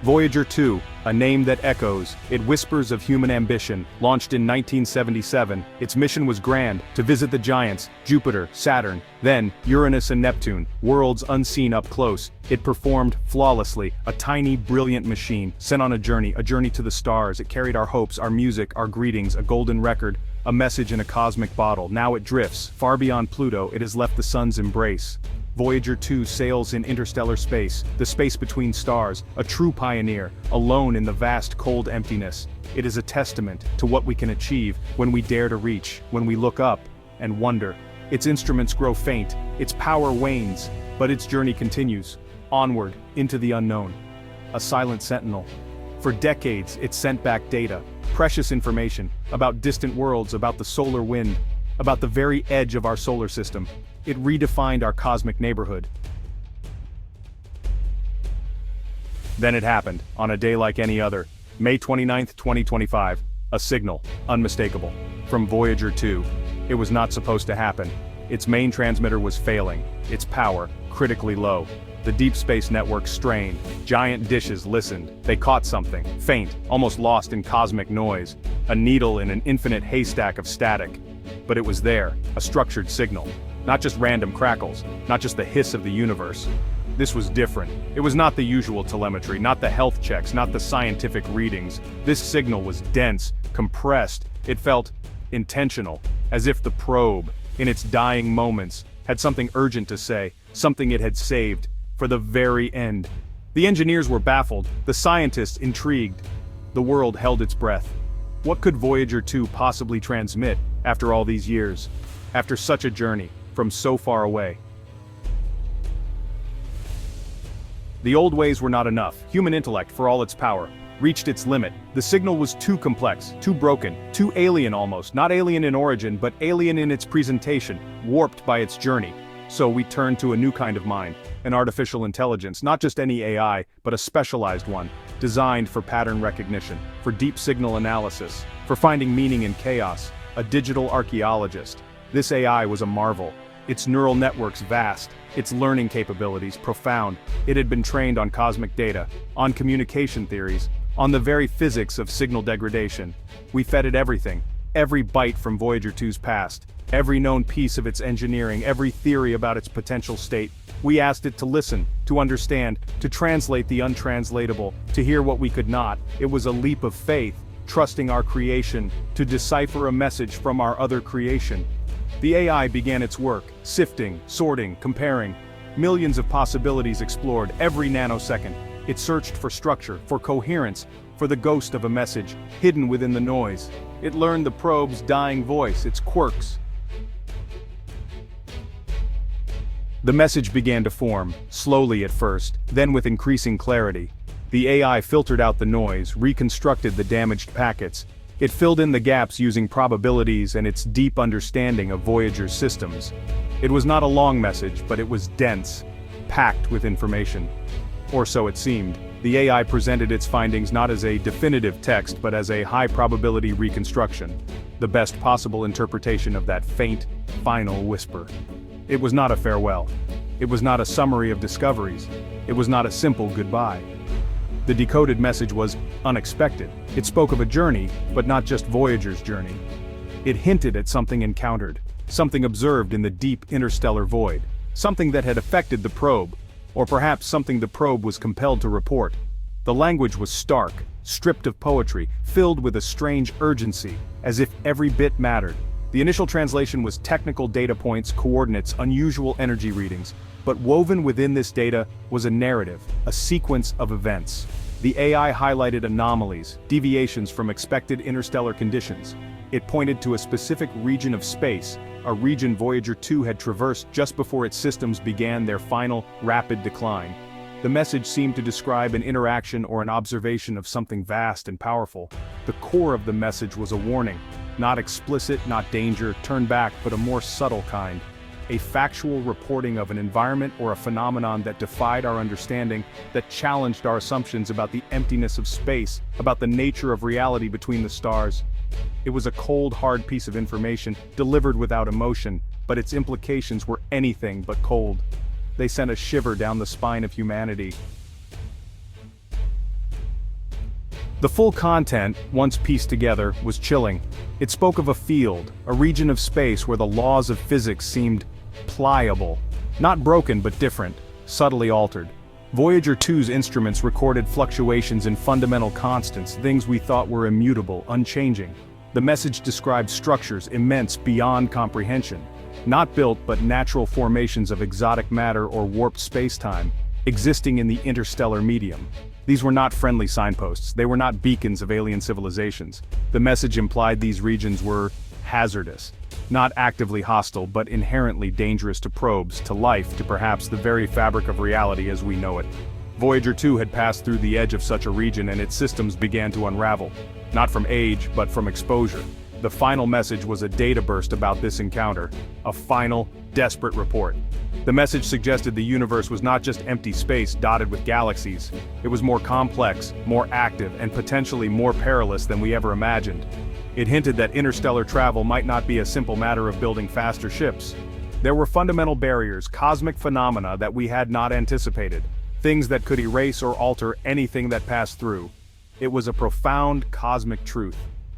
Voyager 2, a name that echoes, it whispers of human ambition. Launched in 1977, its mission was grand, to visit the giants, Jupiter, Saturn, then Uranus and Neptune, worlds unseen up close. It performed flawlessly, a tiny, brilliant machine, sent on a journey to the stars. It carried our hopes, our music, our greetings, a golden record, a message in a cosmic bottle. Now it drifts, far beyond Pluto. It has left the sun's embrace. Voyager 2 sails in interstellar space, the space between stars, a true pioneer, alone in the vast cold emptiness. It is a testament to what we can achieve when we dare to reach, when we look up and wonder. Its instruments grow faint, its power wanes, but its journey continues, onward, into the unknown. A silent sentinel. For decades, it sent back data, precious information, about distant worlds, about the solar wind, about the very edge of our solar system. It redefined our cosmic neighborhood. Then it happened, on a day like any other, May 29, 2025, a signal, unmistakable, from Voyager 2. It was not supposed to happen. Its main transmitter was failing, its power, critically low. The deep space network strained, giant dishes listened, they caught something, faint, almost lost in cosmic noise, a needle in an infinite haystack of static. But it was there, a structured signal. Not just random crackles, not just the hiss of the universe. This was different. It was not the usual telemetry, not the health checks, not the scientific readings. This signal was dense, compressed. It felt intentional, as if the probe, in its dying moments, had something urgent to say, something it had saved, for the very end. The engineers were baffled, the scientists intrigued. The world held its breath. What could Voyager 2 possibly transmit, after all these years? After such a journey, from so far away? The old ways were not enough. Human intellect, for all its power, reached its limit. The signal was too complex, too broken, too alien almost. Not alien in origin, but alien in its presentation, warped by its journey. So we turned to a new kind of mind, an artificial intelligence, not just any AI, but a specialized one, designed for pattern recognition, for deep signal analysis, for finding meaning in chaos, a digital archaeologist. This AI was a marvel. Its neural networks vast, its learning capabilities profound. It had been trained on cosmic data, on communication theories, on the very physics of signal degradation. We fed it everything, every byte from Voyager 2's past, every known piece of its engineering, every theory about its potential state. We asked it to listen, to understand, to translate the untranslatable, to hear what we could not. It was a leap of faith, trusting our creation, to decipher a message from our other creation. The AI began its work, sifting, sorting, comparing. Millions of possibilities explored every nanosecond. It searched for structure, for coherence, for the ghost of a message, hidden within the noise. It learned the probe's dying voice, its quirks. The message began to form, slowly at first, then with increasing clarity. The AI filtered out the noise, reconstructed the damaged packets. It filled in the gaps using probabilities and its deep understanding of Voyager's systems. It was not a long message, but it was dense, packed with information. Or so it seemed. The AI presented its findings not as a definitive text, but as a high-probability reconstruction, the best possible interpretation of that faint, final whisper. It was not a farewell. It was not a summary of discoveries. It was not a simple goodbye. The decoded message was unexpected. It spoke of a journey, but not just Voyager's journey. It hinted at something encountered, something observed in the deep interstellar void, something that had affected the probe, or perhaps something the probe was compelled to report. The language was stark, stripped of poetry, filled with a strange urgency, as if every bit mattered. The initial translation was technical data points, coordinates, unusual energy readings. But woven within this data was a narrative, a sequence of events. The AI highlighted anomalies, deviations from expected interstellar conditions. It pointed to a specific region of space, a region Voyager 2 had traversed just before its systems began their final, rapid decline. The message seemed to describe an interaction or an observation of something vast and powerful. The core of the message was a warning, not explicit, not danger, turn back, but a more subtle kind. A factual reporting of an environment or a phenomenon that defied our understanding, that challenged our assumptions about the emptiness of space, about the nature of reality between the stars. It was a cold, hard piece of information, delivered without emotion, but its implications were anything but cold. They sent a shiver down the spine of humanity. The full content, once pieced together, was chilling. It spoke of a field, a region of space where the laws of physics seemed pliable. Not broken but different, subtly altered. Voyager 2's instruments recorded fluctuations in fundamental constants, things we thought were immutable, unchanging. The message described structures immense beyond comprehension. Not built but natural formations of exotic matter or warped spacetime, existing in the interstellar medium. These were not friendly signposts, they were not beacons of alien civilizations. The message implied these regions were hazardous. Not actively hostile but inherently dangerous to probes, to life, to perhaps the very fabric of reality as we know it. Voyager 2 had passed through the edge of such a region and its systems began to unravel. Not from age, but from exposure. The final message was a data burst about this encounter. A final, desperate report. The message suggested the universe was not just empty space dotted with galaxies. It was more complex, more active, and potentially more perilous than we ever imagined. It hinted that interstellar travel might not be a simple matter of building faster ships. There were fundamental barriers, cosmic phenomena that we had not anticipated. Things that could erase or alter anything that passed through. It was a profound cosmic truth,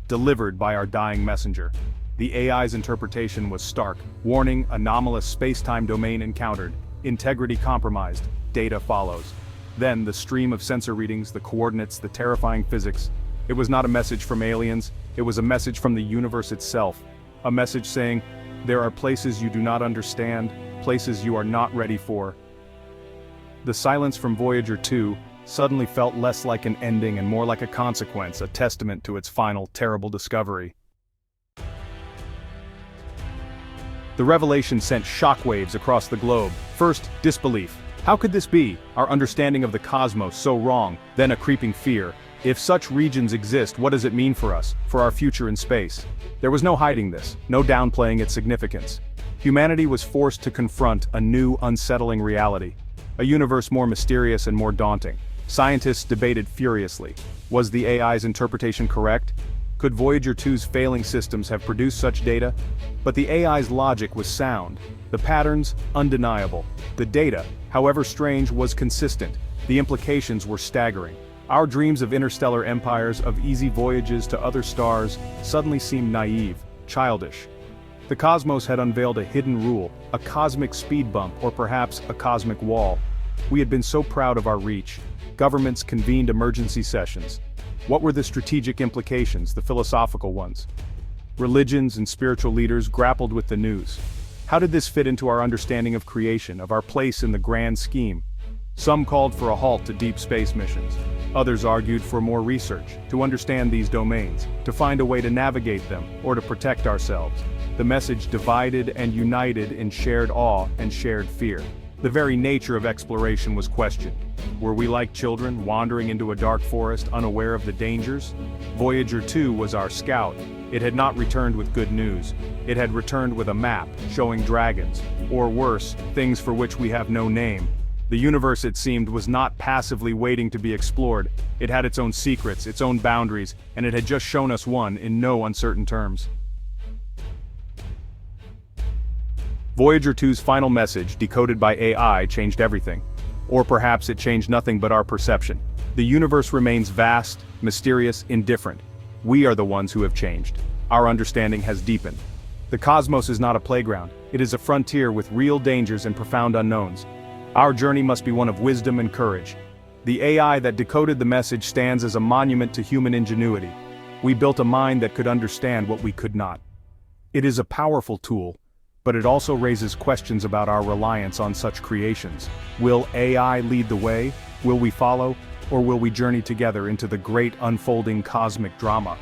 delivered by our dying messenger. The AI's interpretation was stark. Warning: anomalous space-time domain encountered. Integrity compromised. Data follows. Then the stream of sensor readings, the coordinates, the terrifying physics. It was not a message from aliens, it was a message from the universe itself. A message saying, there are places you do not understand, places you are not ready for. The silence from Voyager 2 suddenly felt less like an ending and more like a consequence, a testament to its final, terrible discovery. The revelation sent shockwaves across the globe. First, disbelief. How could this be? Our understanding of the cosmos so wrong, then a creeping fear. If such regions exist, what does it mean for us, for our future in space? There was no hiding this, no downplaying its significance. Humanity was forced to confront a new, unsettling reality. A universe more mysterious and more daunting. Scientists debated furiously. Was the AI's interpretation correct? Could Voyager 2's failing systems have produced such data? But the AI's logic was sound. The patterns, undeniable. The data, however strange, was consistent. The implications were staggering. Our dreams of interstellar empires, of easy voyages to other stars, suddenly seemed naive, childish. The cosmos had unveiled a hidden rule, a cosmic speed bump, or perhaps a cosmic wall. We had been so proud of our reach. Governments convened emergency sessions. What were the strategic implications, the philosophical ones? Religions and spiritual leaders grappled with the news. How did this fit into our understanding of creation, of our place in the grand scheme? Some called for a halt to deep space missions. Others argued for more research, to understand these domains, to find a way to navigate them, or to protect ourselves. The message divided and united in shared awe and shared fear. The very nature of exploration was questioned. Were we like children, wandering into a dark forest, unaware of the dangers? Voyager 2 was our scout. It had not returned with good news. It had returned with a map, showing dragons, or worse, things for which we have no name. The universe, it seemed, was not passively waiting to be explored. It had its own secrets, its own boundaries, and it had just shown us one in no uncertain terms. Voyager 2's final message, decoded by AI, changed everything. Or perhaps it changed nothing but our perception. The universe remains vast, mysterious, indifferent. We are the ones who have changed. Our understanding has deepened. The cosmos is not a playground. It is a frontier with real dangers and profound unknowns. Our journey must be one of wisdom and courage. The AI that decoded the message stands as a monument to human ingenuity. We built a mind that could understand what we could not. It is a powerful tool, but it also raises questions about our reliance on such creations. Will AI lead the way? Will we follow? Or will we journey together into the great unfolding cosmic drama?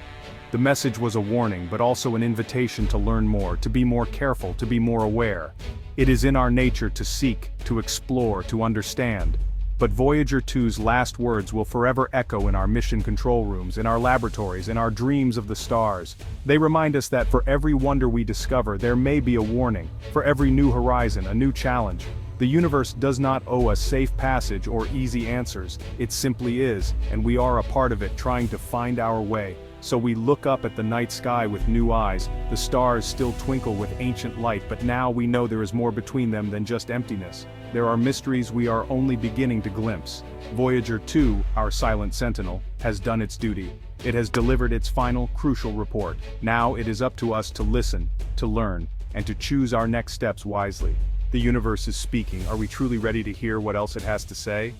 The message was a warning, but also an invitation to learn more, to be more careful, to be more aware. It is in our nature to seek, to explore, to understand. But Voyager 2's last words will forever echo in our mission control rooms, in our laboratories, in our dreams of the stars. They remind us that for every wonder we discover, there may be a warning. For every new horizon, a new challenge. The universe does not owe us safe passage or easy answers. It simply is, and we are a part of it, trying to find our way. So we look up at the night sky with new eyes, the stars still twinkle with ancient light, but now we know there is more between them than just emptiness. There are mysteries we are only beginning to glimpse. Voyager 2, our silent sentinel, has done its duty. It has delivered its final, crucial report. Now it is up to us to listen, to learn, and to choose our next steps wisely. The universe is speaking. Are we truly ready to hear what else it has to say?